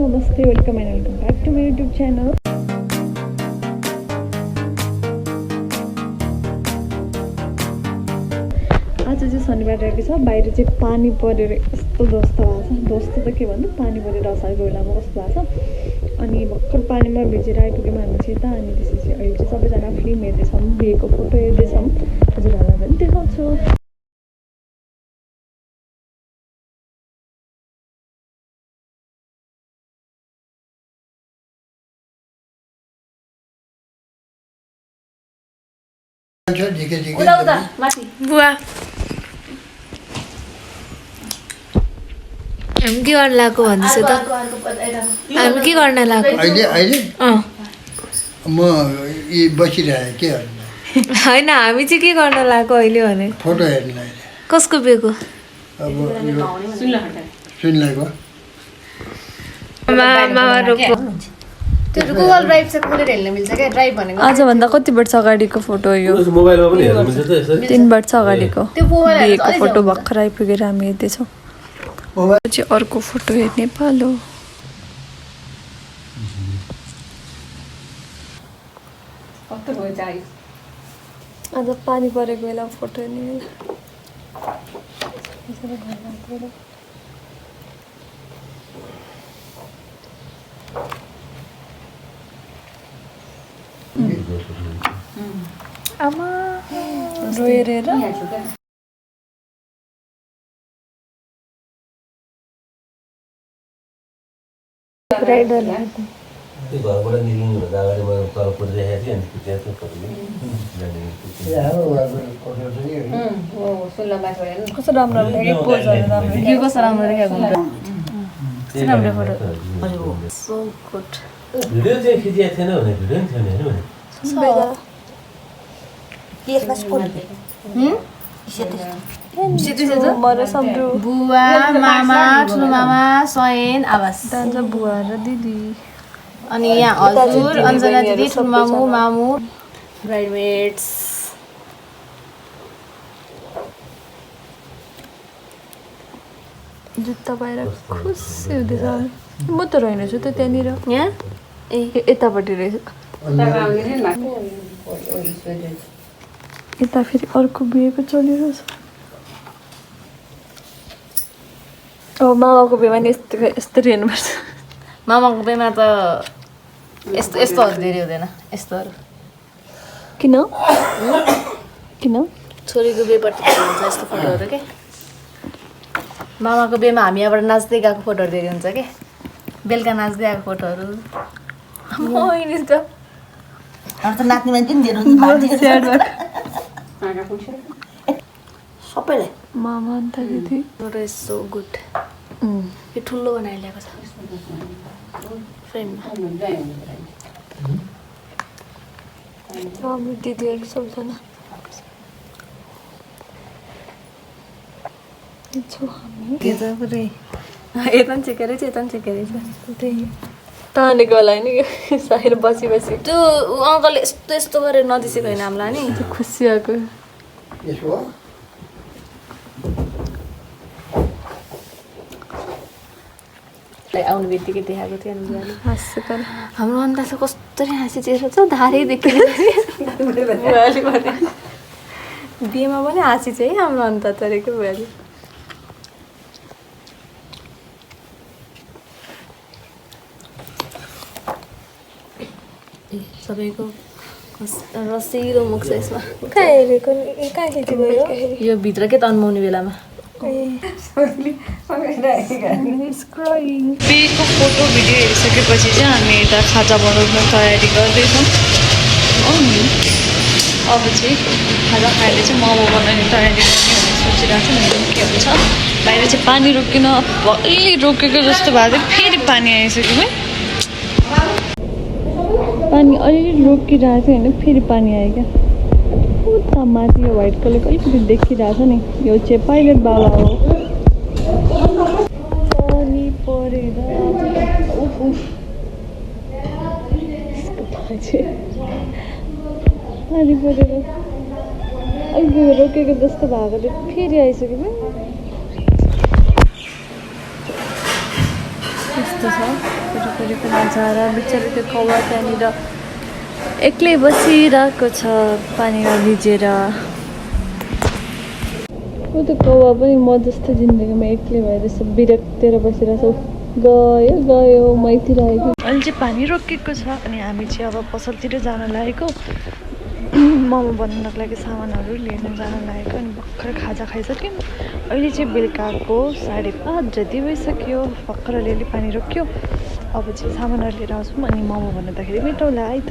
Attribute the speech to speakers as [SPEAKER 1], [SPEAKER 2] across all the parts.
[SPEAKER 1] नमस्ते, welcome and welcome back to my YouTube channel. आज चाहिँ शनिबार रहेको छ, बाहिर चाहिँ पानी परेर यस्तो ध्वस्त भएको छ। ध्वस्त त के भन्नु, पानी परेर असारको बेलामा कस्तो भएको छ। अनि भर्खर पानीमा भिजेर आइपुग्यौँ हामी चाहिँ यता। अनि त्यसपछि अहिले चाहिँ सबैजना फिल्म हेर्दैछौँ, बिहेको फोटो हेर्दैछौँ। हजुरहरूलाई पनि देखाउँछु।
[SPEAKER 2] बुवा हामी के गर्न लाग्यो भन्दैछ त? हामी के गर्न लाग्यो
[SPEAKER 3] अहिले म बसिरहेँ के
[SPEAKER 2] होइन, हामी चाहिँ के गर्न लाग्यो अहिले भने?
[SPEAKER 3] फोटो हेर्नलाई।
[SPEAKER 2] कसको बिहेको?
[SPEAKER 3] अब सुनलाईको
[SPEAKER 4] त्यो गुगल ड्राइभ चाहिँ खोलेर हेर्न मिल्छ क्या। ड्राइभ भनेको
[SPEAKER 1] आजभन्दा कति वर्ष अगाडिको फोटो यो? 3 वर्ष अगाडिको बिहेको फोटो भर्खर आइपुगेर हामी हेर्दैछौँ। चाहिँ अर्को फोटो हेर्ने पालो। आज पानी परेको बेला फोटो हेर्ने बेला। आमा रोएर कस्तो राम्रो देखेको पोजहरू राम्रो
[SPEAKER 4] यो कस्तो राम्रो देखेको हुन्छ। राम्रो फोटो।
[SPEAKER 1] So good.
[SPEAKER 5] भिडियो चाहिँ खिचिएको थिएन भने भिडियो पनि थिएन होइन
[SPEAKER 4] बुवा मामा ठुलो मामा सयन आवास
[SPEAKER 1] बुवा र दिदी।
[SPEAKER 4] अनि यहाँ हजुर अञ्जना दिदी ठुलो मामु मामु ब्राइडमेट्स।
[SPEAKER 1] जुत्ता पाएर खुसी हुँदैछ। म त रहेनछु त त्यहाँनिर।
[SPEAKER 4] यहाँ
[SPEAKER 1] यतापट्टि रहेछ। यता फेरि अर्को बिहेको चलिरहेछ। अब मामाको बिहेमा नि यस्तो हेर्नुपर्छ।
[SPEAKER 4] मामाको बिहेमा त यस्तोहरू धेरै हुँदैन। यस्तोहरू
[SPEAKER 1] किन किन
[SPEAKER 4] छोरीको बिहेपट्टि हुन्छ यस्तो फोटोहरू के। मामाको बिहेमा हामी यहाँबाट नाच्दै गएको फोटोहरू धेरै हुन्छ के। बेलुका नाच्दै आएको फोटोहरू।
[SPEAKER 6] त नाच्ने मान्छे पनि धेरै सबैलाई
[SPEAKER 1] मामा अन्त दिदी।
[SPEAKER 4] So good. यो ठुलो बनाएर ल्याएको छ फ्रेममा।
[SPEAKER 1] हाम्रो दिदीहरू सबजना
[SPEAKER 4] यता पनि चेकेर चाहिँ यता पनि चेकेर
[SPEAKER 1] त्यही तानेको होला नि साइड बसी बसी।
[SPEAKER 4] त्यो अङ्कलले यस्तो यस्तो गरेर नदिसेको होइन हामीलाई नि।
[SPEAKER 1] खुसी आएको।
[SPEAKER 4] आउनु बित्तिकै देखाएको थियो
[SPEAKER 1] हाँस्छु तर
[SPEAKER 4] हाम्रो अन्त चाहिँ कस्तरी हाँसी चेहेरा छ धारै देख्दैन।
[SPEAKER 1] बिहेमा पनि हाँसी चाहिँ हाम्रो अन्त तरेको बुहारी।
[SPEAKER 4] सबैको रसिलो मुख छ यसमा।
[SPEAKER 1] कहाँ खिचेको
[SPEAKER 4] यो भित्र के त अन्माउने बेलामा
[SPEAKER 1] बिहेको फोटो भिडियो हेरिसकेपछि चाहिँ हामी यता खाजा बनाउनु तयारी गर्दैछौँ। अब चाहिँ खाजा खाएर चाहिँ मोमो बनाउने तयारी गर्ने भनेर सोचिरहेको छु। के हुन्छ बाहिर चाहिँ पानी रोकिन अलि रोकेको जस्तो भएको थियो, फेरि पानी आइसक्यो है। पानी अलिअलि रोकिरहेको थियो होइन, फेरि पानी आयो क्या। उता माथि यो व्हाइट कलरको अलिकति देखिरहेको छ नि, यो चाहिँ पाइलट बाबा हो। पानी परेर पानी परेर अलिक रोकेको जस्तो भएको थियो, फेरि आइसक्यो। यस्तो छ। वरिपरिको नजारा बिचरा त्यो कौवा त्यहाँनिर एक्लै बसिरहेको छ पानीमा भिजेर ऊ त्यो कौवा पनि म जस्तो जिन्दगीमा एक्लै भएर यसो बिरक्तेर बसिरहेको छ गयो गयो माइतिर आएको अहिले चाहिँ पानी रोकिएको छ अनि हामी चाहिँ अब पसलतिर जान लागेको मोमो बनाउनको लागि सामानहरू लिन जान लागेको अनि भर्खर खाजा खाइसक्यौँ अहिले चाहिँ बेलुकाको 5:30 जति भइसक्यो भर्खर अलिअलि पानी रोक्यो अब चाहिँ सामानहरू लिएर आउँछौँ अनि मोमो बनाउँदाखेरि मेटाउला है त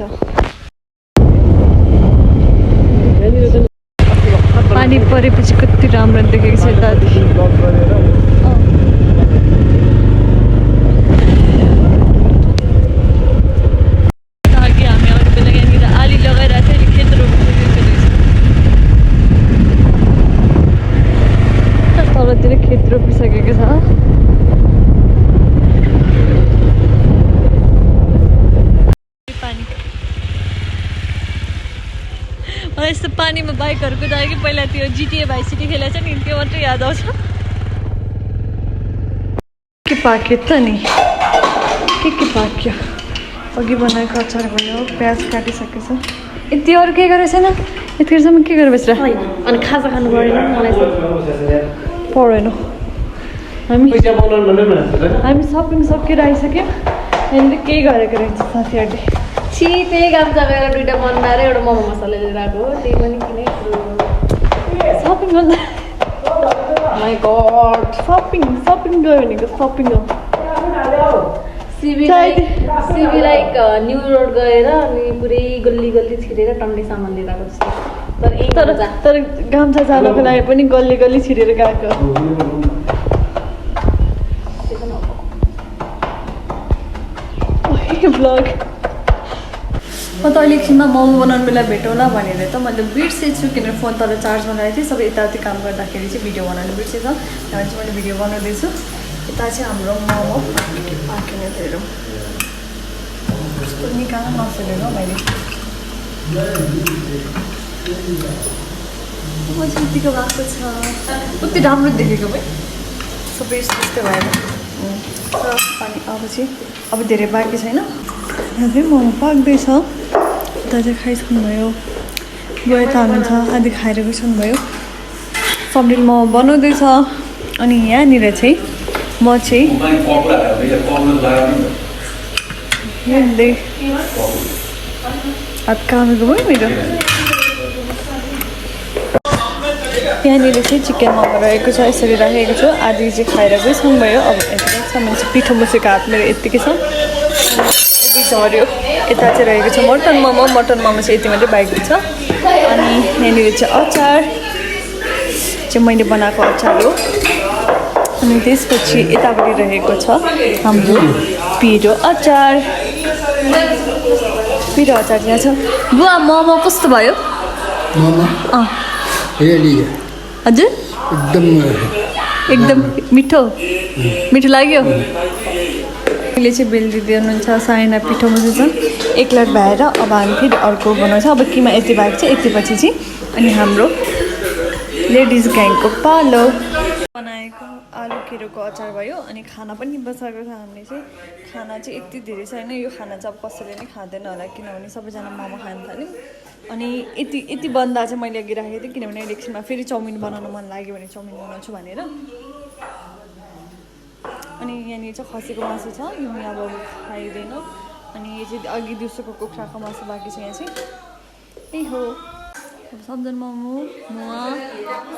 [SPEAKER 1] पानी परेपछि कति राम्रो देखेको छ यता अघि हामी अरू बेला यहाँनिर आली लगाइरहेको थियो अहिले खेत रोपिसकेको रहेछ तलतिर खेत रोपिसकेको छ मलाई यस्तो पानीमा बाइकहरू कुदायो कि पहिला त्यो जिटिए भाइ सिटी खेलेको छ नि त्यो मात्रै याद आउँछ के पाक्यो त नि के पाक्यो अघि बनाएको अचार भयो प्याज काटिसकेको छ यति अरू के गरेको छैन यतिखेरसम्म के गरेर बसेर
[SPEAKER 4] अनि खाजा खानु परेन मलाई
[SPEAKER 1] परेन हामी सपिङ सकेर आइसक्यौँ यहाँनिर केही गरेको रहेछ साथीहरूले
[SPEAKER 4] छि त्यही गाम्चा गएर 2टा बनबार एउटा मोमो मसला लिएर आएको हो त्यही पनि किने
[SPEAKER 1] सपिङ गर्दा
[SPEAKER 4] माई गॉड
[SPEAKER 1] सपिङ गयो भनेको सपिङ हो
[SPEAKER 4] सिबी लाइक न्यू रोड गएर अनि पुरै गल्ली गल्ली छिरेर टन्डे सामान लिएर आएको जस्तो
[SPEAKER 1] तर गाम्चा जानको लागि पनि गल्ली गल्ली छिरेर गएको ब्लग म त अहिले एकछिनमा मोमो बनाउनु बेला भेटौँला भनेर त मैले बिर्सेछु किनभने फोन तल चार्जमा राखेको थिएँ सबै यताउति काम गर्दाखेरि चाहिँ भिडियो बनाउनु बिर्सेछ त्यहाँबाट चाहिँ मैले भिडियो बनाउँदैछु यता चाहिँ हाम्रो मोमो पाकेन हेरौँ कस्तो निकाल्न नसकेको मैले यतिको भएको छ कति राम्रो देखेको भाइ सबै यस्तो यस्तै भएर अनि अब धेरै बाँकी छैन चाहिँ मोमो पाक्दैछ उता चाहिँ खाइसक्नुभयो गयो त हुनुहुन्छ आधी खाएर गइसक्नुभयो सबले मोमो बनाउँदैछ अनि यहाँनिर चाहिँ म चाहिँ हात कामेको भयो मेरो यहाँनिर चाहिँ चिकन मोमो रहेको छ यसरी राखेको छु आधी चाहिँ खाएर गइसक्नुभयो अब यति मान्छे पिठो मुसेको हात मेरो यत्तिकै छ यति झऱ्यो यता चाहिँ रहेको छ मटन मोमो चाहिँ यति मात्रै बाइक छ अनि यहाँनिर चाहिँ अचार चाहिँ मैले बनाएको अचार हो अनि त्यसपछि यतापट्टि रहेको छ हाम्रो पिरो अचार चाहिँ छ बुवा मोमो कस्तो भयो हजुर एकदम मिठो लाग्यो अहिले चाहिँ बेलदिदी हुनुहुन्छ साइना पिठो मुसे छ एक लट भएर अब हामी फेरि अर्को बनाउँछ अब किमा यति भएको छ यतिपछि चाहिँ अनि हाम्रो लेडिज ग्याङको पालो बनाएको आलु केरोको अचार भयो अनि खाना पनि बसाएको छ हामीले चाहिँ खाना चाहिँ यति धेरै छैन यो खाना चाहिँ अब कसैले नै खाँदैन होला किनभने सबैजना मोमो खानु थाल्यौँ अनि यति बन्दा चाहिँ मैले अघि राखेको थिएँ किनभने एकछिनमा फेरि चाउमिन बनाउनु मन लाग्यो भने चाउमिन बनाउँछु भनेर अनि यहाँनिर चाहिँ खसीको मासु छ यो अब खाइँदैन अनि यो चाहिँ अघि दिउँसोको कुखुराको मासु बाँकी छ यहाँ चाहिँ त्यही हो सम्झन मोमो मुवा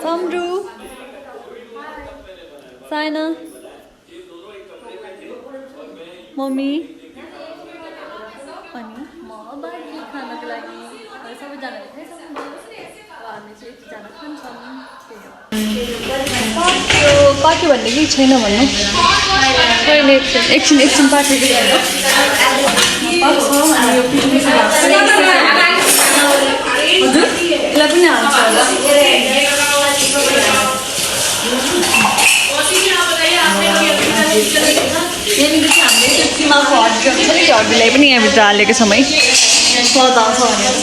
[SPEAKER 1] सम्रु साइना मम्मी अनि म बाँकी खानको लागि सबैजनाले खाइसक्नु अब हामी चाहिँ यतिजना खान्छौँ पाक्यो भन्ने केही छैन भन्नु कहिले एकछिन पाकेको छैन पाक्छ अनि यो पिठो हजुर यसलाई पनि हाल्छ होला यहाँनिर चाहिँ हामीले त्यो किमाको हड्डी हुन्छ नि त्यो हड्डीलाई पनि यहाँभित्र हालेको छौँ है स्वाद आउँछ भनेर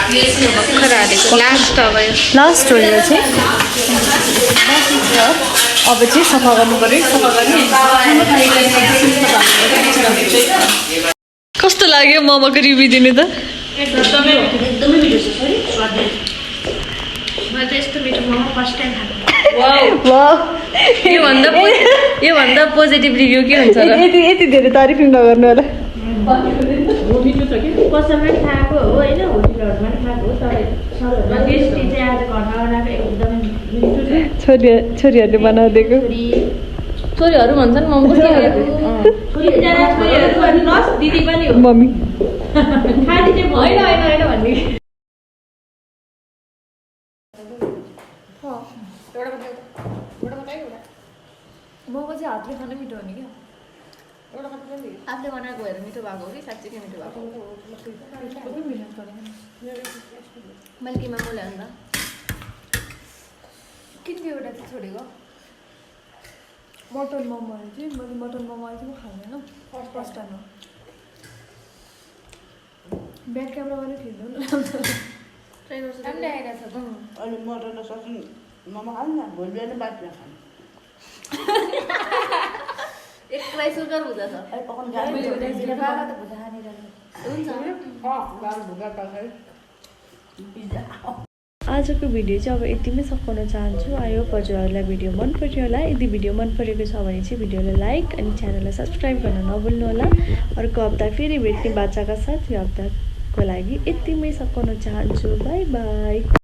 [SPEAKER 2] भर्खर हालेको लास्ट अब यो
[SPEAKER 1] लास्ट हो यो चाहिँ अब चाहिँ सफा गर्नु पर्यो सफा कस्तो लाग्यो मोमोको रिभ्यू दिनु त
[SPEAKER 6] एकदमै मिठो छ सरी स्वादिष्ट
[SPEAKER 2] मैले त यस्तो मिठो मोमो फर्स्ट टाइम खाएको
[SPEAKER 4] योभन्दा पोजिटिभ रिभ्यू के हुन्छ र
[SPEAKER 1] यति धेरै तारिफ नगर्नु होला
[SPEAKER 4] कसैमा खाएको हो होइन होटेलहरूमा पनि खाएको हो तर टेस्टी चाहिँ आज घरमा बनाएको एकदमै मिठो छ
[SPEAKER 1] छोरीहरूले बनाइदिएको
[SPEAKER 4] छोरीहरू भन्छन् मोमो छोरीहरू भन्नुहोस् दिदी पनि हो
[SPEAKER 1] मम्मी
[SPEAKER 4] खाली चाहिँ होइन भन्ने
[SPEAKER 1] मोमो चाहिँ हातले खानु मिठो हो नि क्या
[SPEAKER 4] आफूले बनाएको भएर मिठो भएको हो कि साँच्चीकै मिठो भएको मैले केमा मोले अन्त
[SPEAKER 1] किन एउटा चाहिँ छोडेको मटन मोमोहरू चाहिँ मैले मटन मोमो अहिले चाहिँ म खाँदैन फर्स्ट टाइम हो ब्याक क्यामेरामा खिच्नु
[SPEAKER 6] अहिले मटर र ससिन मोमो खानु न भोलि बिहान बाटमा खानु
[SPEAKER 4] एक्लै सुगर हुँदा छ
[SPEAKER 1] आजको भिडियो चाहिँ अब यतिमै सघाउन चाहन्छु आई होप हजुरहरूलाई भिडियो मन पऱ्यो होला यदि भिडियो मन परेको छ भने चाहिँ भिडियोलाई लाइक अनि च्यानललाई सब्सक्राइब गर्न नभुल्नु होला अर्को हप्ता फेरि भेट्ने बाचाका साथ यो हप्ताको लागि यतिमै सघाउन चाहन्छु बाई बाई